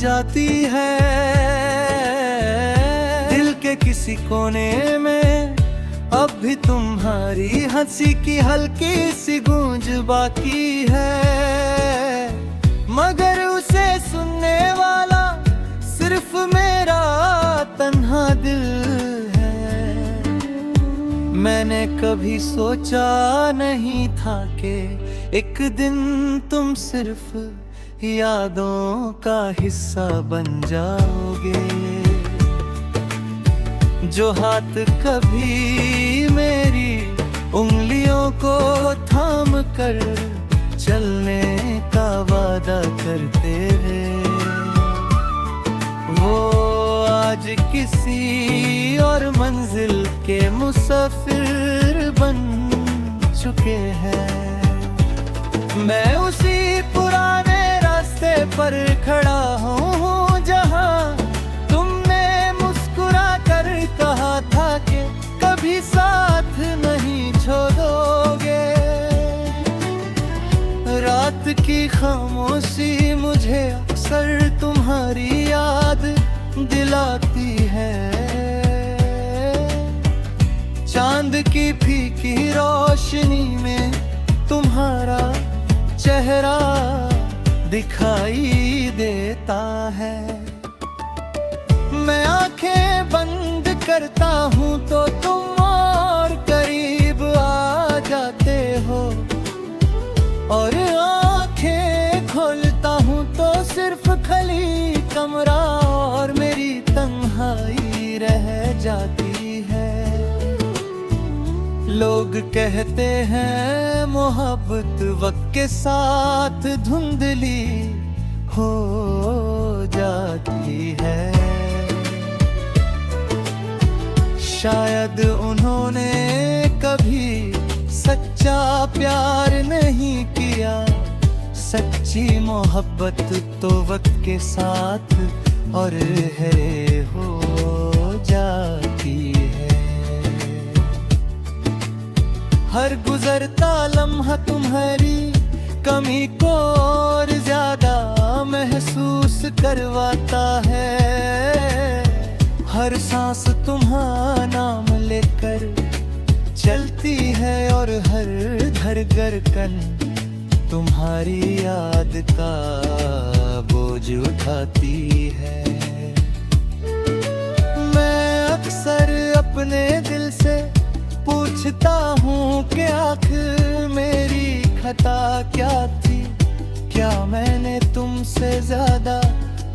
जाती है। दिल के किसी कोने में अब भी तुम्हारी हंसी की हल्की सी गूंज बाकी है, मगर उसे सुनने वाला सिर्फ मेरा तन्हा दिल है। मैंने कभी सोचा नहीं था कि एक दिन तुम सिर्फ यादों का हिस्सा बन जाओगे। जो हाथ कभी मेरी उंगलियों को थाम कर चलने का वादा करते हैं, वो आज किसी और मंजिल के मुसाफिर बन चुके हैं। मैं उसी पुराने रास्ते पर खड़ा हूँ जहाँ तुमने मुस्कुरा कर कहा था कि कभी साथ नहीं छोड़ोगे। रात की खामोशी मुझे अक्सर तुम्हारी याद दिलाती है। चांद की फीकी रोशनी में तुम्हारा चेहरा दिखाई देता है। मैं आंखें बंद करता हूँ तो तुम और करीब आ जाते हो, और आंखें खोलता हूँ तो सिर्फ खाली कमरा और मेरी तन्हाई रह जाती है। लोग कहते हैं मोहब्बत वक्त के साथ धुंधली हो जाती है। शायद उन्होंने कभी सच्चा प्यार नहीं किया। सच्ची मोहब्बत तो वक्त के साथ और है हो जाती है। हर गुजरता लम्हा तुम्हारी कमी को और ज्यादा महसूस करवाता है। हर सांस तुम्हारा नाम लेकर चलती है और हर धड़कन तुम्हारी याद का बोझ उठाती है। मैं अक्सर अपने दिल से पूछता हूँ कि आखिर मेरी खता क्या थी। क्या मैंने तुमसे ज्यादा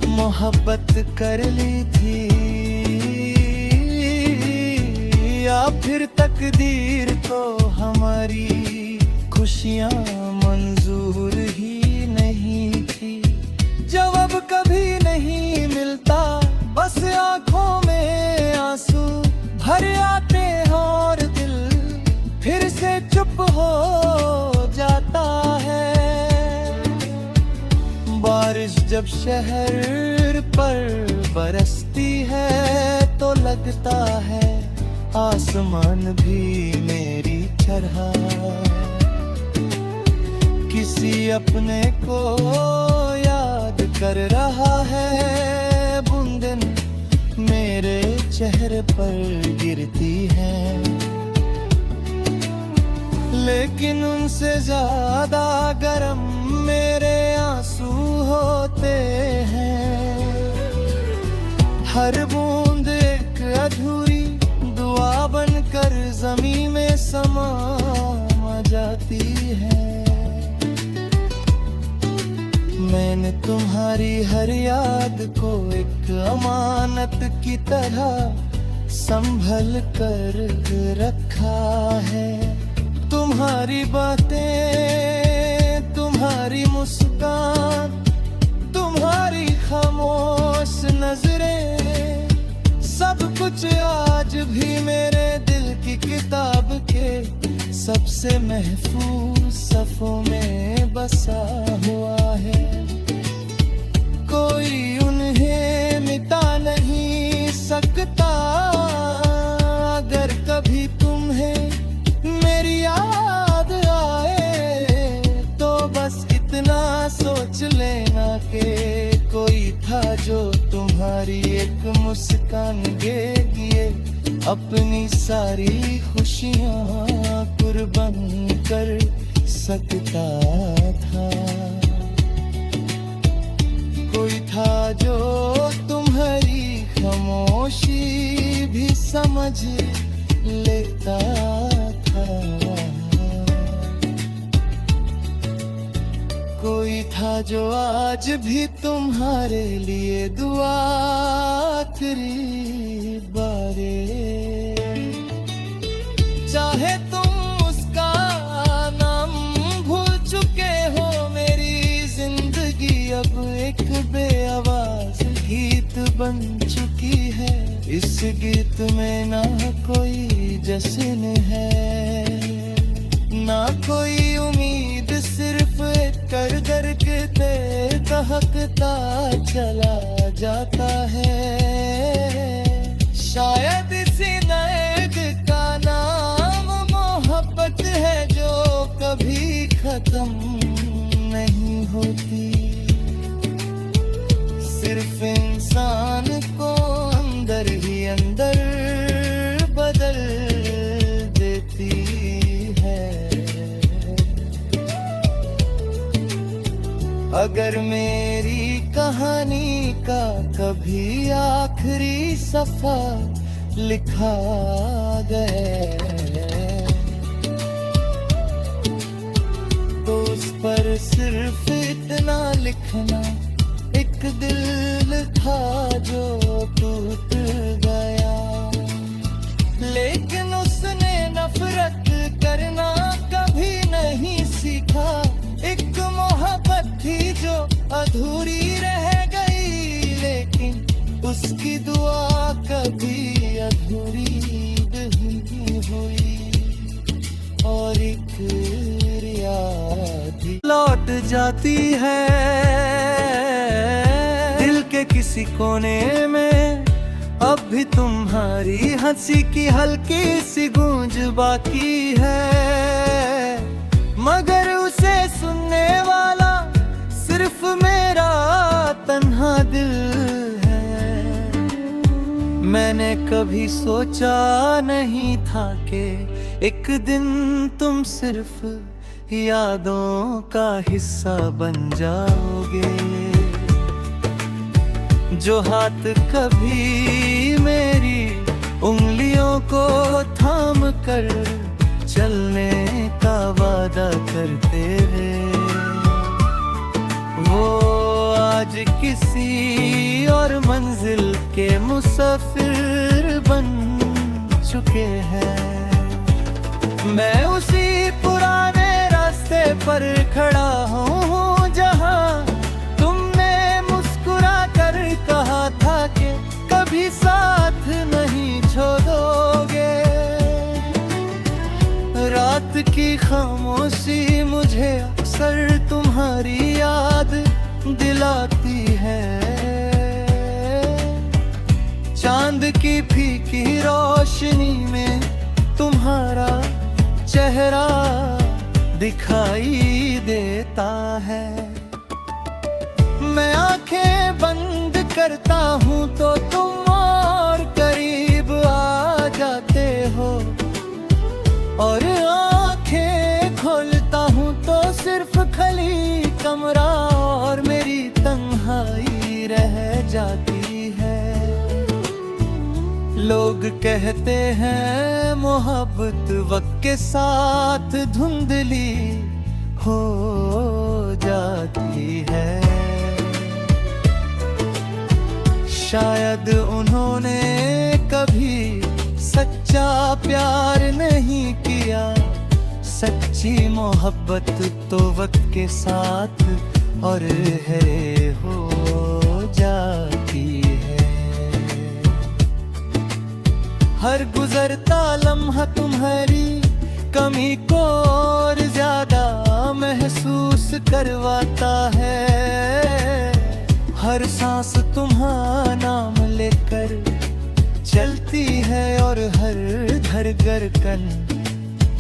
मोहब्बत कर ली थी, या फिर तकदीर को हमारी खुशियाँ मंजूर ही नहीं थी। जवाब कभी नहीं मिलता, बस आंखों में आंसू भर आते हैं और दिल फिर से चुप हो जाता है। बारिश जब शहर पर बरसती है तो लगता है आसमान भी मेरी तरह किसी अपने को याद कर रहा है। बूंदें मेरे चेहरे पर गिरती हैं, लेकिन उनसे ज्यादा गरम मेरे आंसू होते हैं। हर बूंद एक अधूरी दुआ बनकर ज़मीन में समा जाती है। मैंने तुम्हारी हर याद को एक अमानत की तरह संभल कर रखा है। तुम्हारी बातें, तुम्हारी मुस्कान, तुम्हारी खामोश नजरें, सब कुछ आज भी मेरे दिल की किताब के सबसे महफूज सफ़ों में बसा हुआ है। कोई उन्हें मिटा नहीं सकता। अगर कभी तुम्हें मेरी याद आए तो बस इतना सोच लेना कि कोई था जो तुम्हारी एक मुस्कान ये अपनी सारी खुशियाँ कुर्बान कर सकता था। कोई था जो तुम्हारी खामोशी भी समझ लेता था। कोई था जो आज भी तुम्हारे लिए दुआ आखिरी बारे। चाहे तुम उसका नाम भूल चुके हो, मेरी जिंदगी अब एक बेआवाज गीत बन चुकी है। इस गीत में ना कोई जश्न है ना कोई उम्मीद, सिर्फ कर के दहकता चला जाता है। शायद इसी नर्क का नाम मोहब्बत है जो कभी खत्म नहीं होती। सिर्फ इंसान को अंदर ही अंदर बदल देती है। अगर मेरी कहानी का कभी आखिरी सफा लिखा गया तो उस पर सिर्फ इतना लिखना, एक दिल था जो टूट गया। लेकिन उसने नफरत करना कभी नहीं सीखा। एक मोहब्बत थी जो अधूरी रह गई, लेकिन उसकी दुआ कभी अधूरी नहीं हुई। और एक याद लौट जाती है दिल के किसी कोने में। अब भी तुम्हारी हंसी की हल्की सी गूंज बाकी है, मगर उसे सुनने वाला सिर्फ मेरा तन्हा दिल है। मैंने कभी सोचा नहीं था कि एक दिन तुम सिर्फ यादों का हिस्सा बन जाओगे। जो हाथ कभी मेरी उंगलियों को थाम कर चलने का वादा करते हैं, वो आज किसी और मंजिल के मुसाफिर बन चुके हैं। मैं उसी पुराने रास्ते पर खड़ा हूँ जहाँ तुमने मुस्कुरा कर कहा था कि कभी साथ नहीं छोड़ोगे। रात की खामोशी मुझे अक्सर तुम्हारी याद दिलाती है। चांद की फीकी रोशनी में तुम्हारा चेहरा दिखाई देता है। मैं आंखें बंद करता हूँ तो तुम और करीब आ जाते हो, और आंखें खोलता हूँ तो सिर्फ खाली कमरा और मेरी तन्हाई रह जाती है। लोग कहते हैं मोहब्बत वक्त के साथ धुंधली हो जाती है। शायद उन्होंने कभी सच्चा प्यार नहीं किया। सच्ची मोहब्बत तो वक्त के साथ और है हो जाती है। हर गुजरता लम्हा तुम्हारी कमी को और ज्यादा महसूस करवाता है। हर सांस तुम्हारा नाम लेकर चलती है और हर धड़कन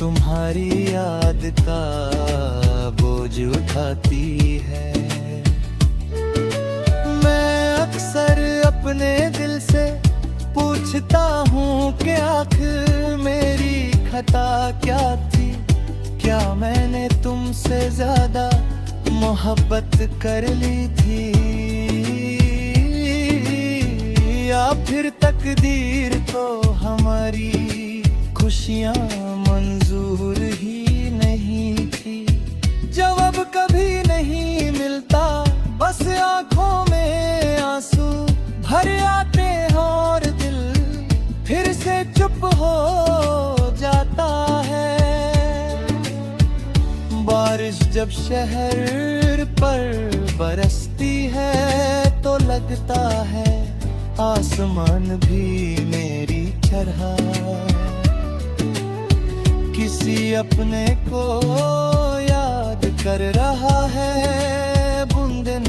तुम्हारी याद का बोझ उठाती है। मैं अक्सर सोचता हूँ कि आखिर मेरी खता क्या थी। क्या मैंने तुमसे ज्यादा मोहब्बत कर ली थी, या फिर तकदीर को हमारी खुशियाँ मंजूर ही नहीं थी। जवाब कभी नहीं मिलता, बस आंखों में आंसू भर आते हैं और दिल फिर से चुप हो जाता है। बारिश जब शहर पर बरसती है तो लगता है आसमान भी मेरी तरह किसी अपने को याद कर रहा है। बूंदें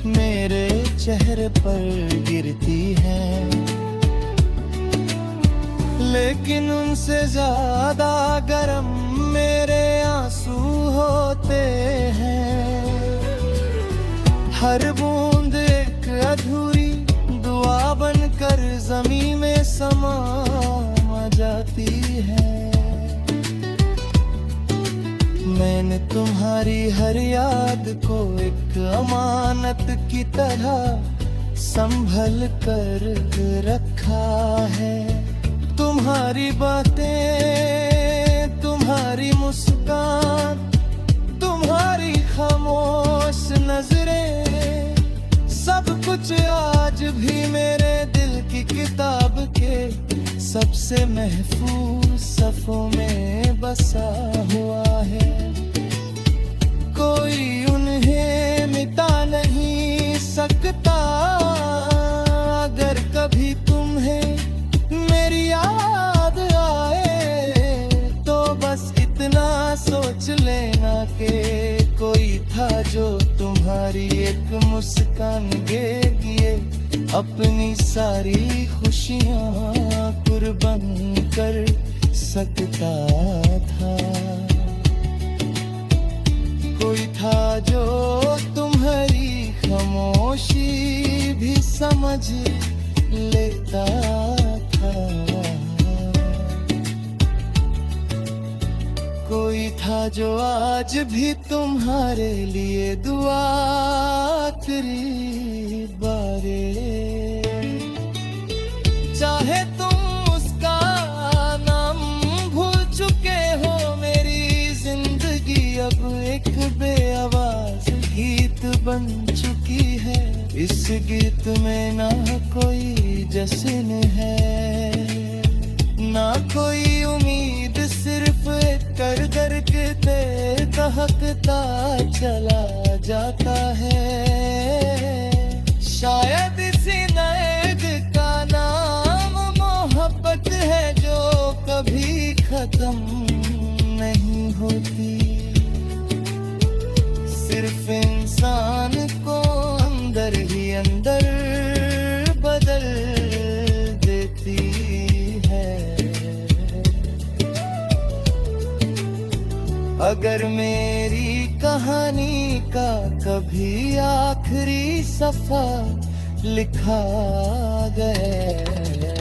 मेरे चेहरे पर गिरती हैं, लेकिन उनसे ज्यादा गर्म मेरे आंसू होते हैं। हर बूंद एक अधूरी दुआ बनकर ज़मीन में समा जाती है। मैंने तुम्हारी हर याद को एक अमानत की तरह संभल कर रखा है। तुम्हारी बातें, तुम्हारी मुस्कान, तुम्हारी खामोश नजरें, सब कुछ आज भी मेरे दिल की किताब के सबसे महफूज सफ़ों में बसा हुआ है। कोई उन्हें मिटा नहीं सकता। अगर कभी तुम्हें मेरी याद आए तो बस इतना सोच लेना कि कोई था जो तुम्हारी एक मुस्कान के लिए अपनी सारी खुशियाँ कुर्बान कर सकता था। कोई था जो तुम्हारी खामोशी भी समझ लेता था। कोई था जो आज भी तुम्हारे लिए दुआ आखिरी बारे। चाहे तुम उसका नाम भूल चुके हो, मेरी जिंदगी अब एक बेआवाज गीत बन चुकी है। इस गीत में ना कोई जश्न है, ना कोई उम्मीद, सिर्फ कर कर के दहकता चला जाता है। शायद इसी नर्क का नाम मोहब्बत है जो कभी खत्म नहीं होती। सिर्फ इंसान को अंदर ही अंदर बदल देती है। अगर मेरी कहानी का कभी आखिरी सफा लिखा गया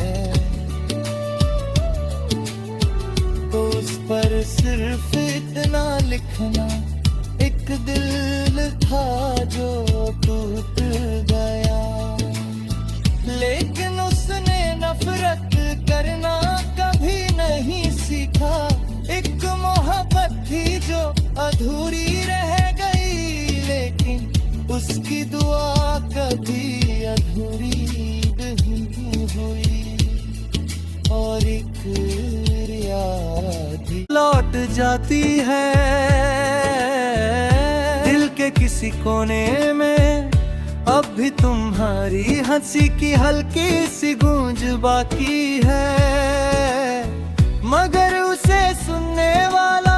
तो उस पर सिर्फ इतना लिखना, एक दिल था जो टूट गया। लेकिन उसने नफरत करना कभी नहीं सीखा। एक मोहब्बत थी जो अधूरी रह गई, लेकिन उसकी दुआ कभी अधूरी नहीं हुई। और एक याद लौट जाती है दिल के किसी कोने में। अब भी तुम्हारी हंसी की हल्की सी गूंज बाकी है, मगर उसे सुनने वाला